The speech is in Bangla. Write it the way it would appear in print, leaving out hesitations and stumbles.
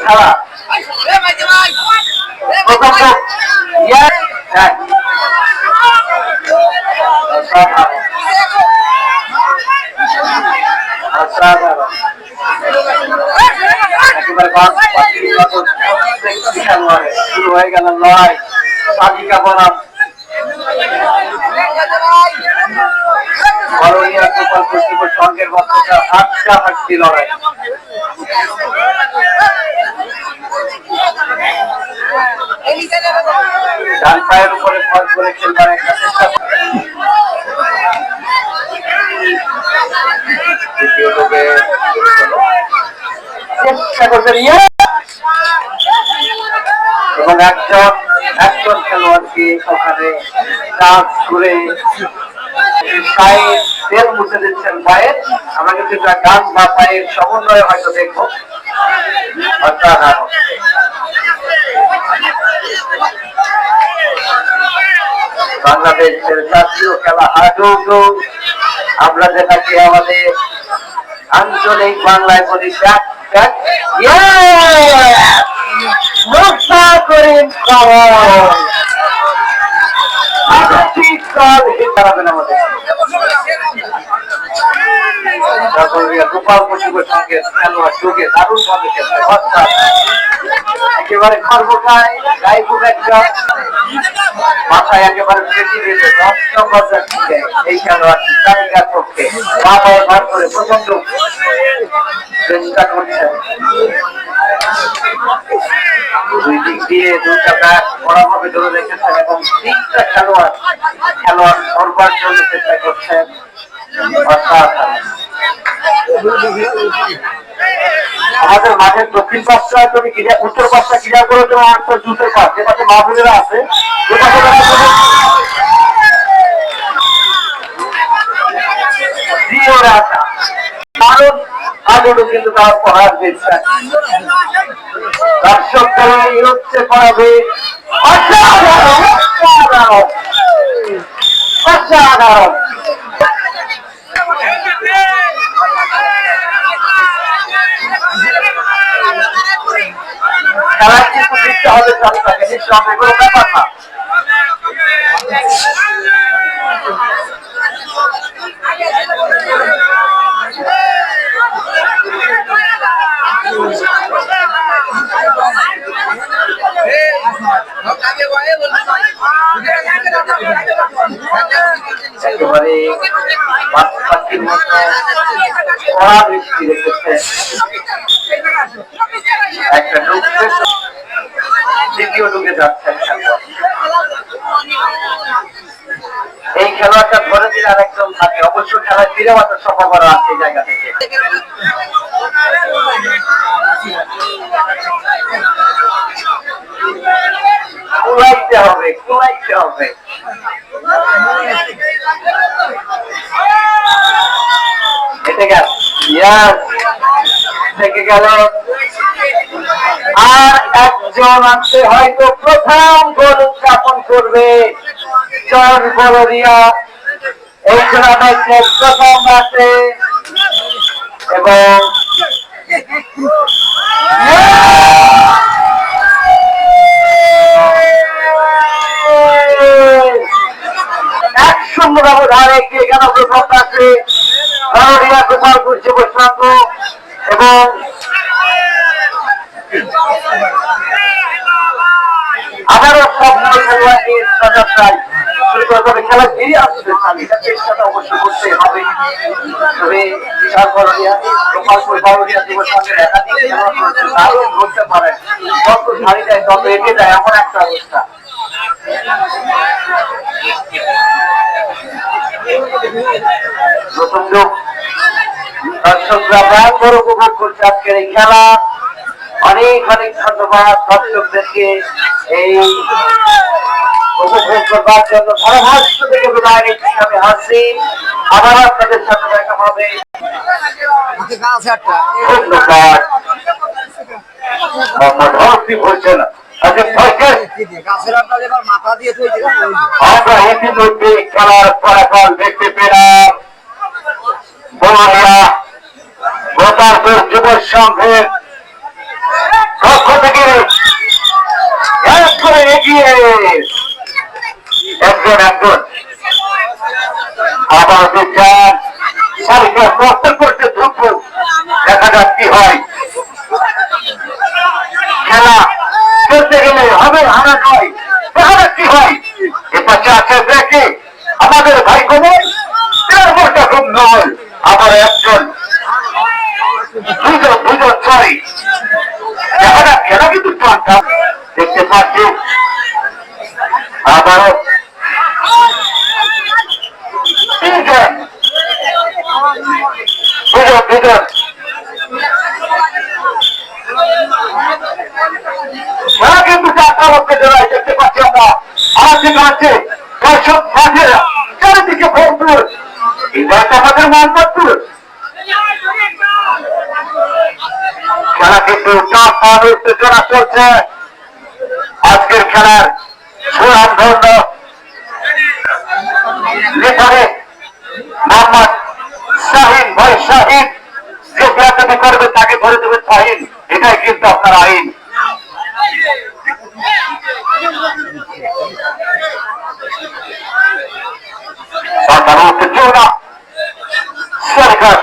ছাড়া শুরু হয়ে গেল লড়াই সাজিকা বনাম সঙ্গের মধ্যে হাড্ডাহাড্ডি লড়াই। ডান পায়ের উপরে ভর করে খেলবার একটা চেষ্টা করবেন এবং একজন খেলোয়াড়কে ওখানে কাজ করে পায়ের তেল মুছে দিচ্ছেন পায়ের। আমরা কিন্তু গান বা পায়ের সমন্বয়ে হয়তো দেখবো। বাংলাদেশের জাতীয় খেলা হাডুডু, আমরা যেটাকে আমাদের আঞ্চলিক বাংলায় বলি গোপাল মুজিবের সঙ্গে খেলোয়াড় যোগে দারুণ ভাবে খেলছে। একেবারে খর্বকায় গায়ে খুব একটা মাথায় একেবারে পেটি দিয়েছে এই খেলোয়াড়টি তালিকার পক্ষে বাবায় বার করে প্রচন্ড চেষ্টা করছেন। দুই দিক দিয়ে দুইটা ব্যাট বড়ভাবে ধরে রেখেছেন এবং তিনটা খেলোয়াড় সরবার জন্য চেষ্টা করছেন। আমাদের মাঠের দক্ষিণ পাশটা তুমি উত্তর পাশটা ক্লিয়ার করে দেবো। একটা জুতের পাশ যে পাশে মাহফিলেরা আছে কিন্তু তার প্রহার দিচ্ছেন। দর্শকরা হচ্ছে পড়াবে অসাধারণ। খেলার কিন্তু দিতে হবে চালু থাকে নিঃসন্দেহে কোনো ব্যাপার না। একেবারে পাখির মতো কড়া বৃষ্টি রেখেছে। একটা ঢুকছে দ্বিতীয় ঢুকে যাচ্ছেন। এই খেলোয়াড়টা ধরে দিলে আর একদম থাকে। অবশ্য খেলায় ফিরে আসার সম্ভাবনা আছে এই জায়গা থেকে। কুলাইতে হবে। থেকে গেল আর একজন আছে হয়তো প্রথম গোল উদযাপন করবে চর বলরিয়া এই টুর্নামেন্টের প্রথম ম্যাচে এবং ব্যবধানে এগিয়ে গেল প্রথম ম্যাচে বলরিয়া গোপালপুর যুব সংঘ এবং আবারও সবগুলো খেলোয়াড়কে খেলা ফিরে আসতে চেষ্টাটা অবশ্য করতে হবে। তবে বিশাল বলরিয়া গোপালপুর বলরিয়া যুব সংঘের একাধিক দারুণ ধরতে পারেন। যত ঝাড়ি দেয় তত এগিয়ে যায় এমন একটা অবস্থা। প্রথম যুগ দর্শকরা প্রাণ বড় উপভোগ করছে আজকের এই খেলা। অনেক ধন্যবাদ দর্শকদেরকে এই উপভোগ করবার জন্য। ধারাভাষ্য থেকে বিদায় নিচ্ছি আমি হাসিন। আবার আপনাদের সাথে দেখা হবে। ধন্যবাদ। বলছে না আমরা ইতিমধ্যে খেলার ফলাফল দেখতে পেলাম। বলরিয়া তারপর যুব সংঘের পক্ষ থেকে এক করে এগিয়ে একজন আবার বিচার সারিকে প্রস্তুত করতে দ্রুত দেখা যাক কি হয়। খেলা চলতে গেলে হবে হারা নয়, দেখা যাক কি হয়। এ পাশে আছে দেখে আমাদের ভাই কমল মোটা খুব নয়, আবার একজন দুজন ছয়, দেখা যাক খেলা কিন্তু টানটা দেখতে পাচ্ছি। আবারও দুজন খেলা কিন্তু চারটা লোককে জড়ায় দেখতে পাচ্ছি আমরা। আমার দিকে আছে দর্শক মাঠে চারিদিকে ভরপুর, এটা আমাদের মোহাম্মদপুর। খেলা কিন্তু উত্তেজনা চলছে। আজকের খেলার সুনাম ধন্য রেফারি মোহাম্মদ শাহিন, ভাই শাহিন যে ব্যাপারটা করবে তাকে ধরে দেবে শাহিন, এটাই কিন্তু আপনার আইন। উত্তেজনা সরকার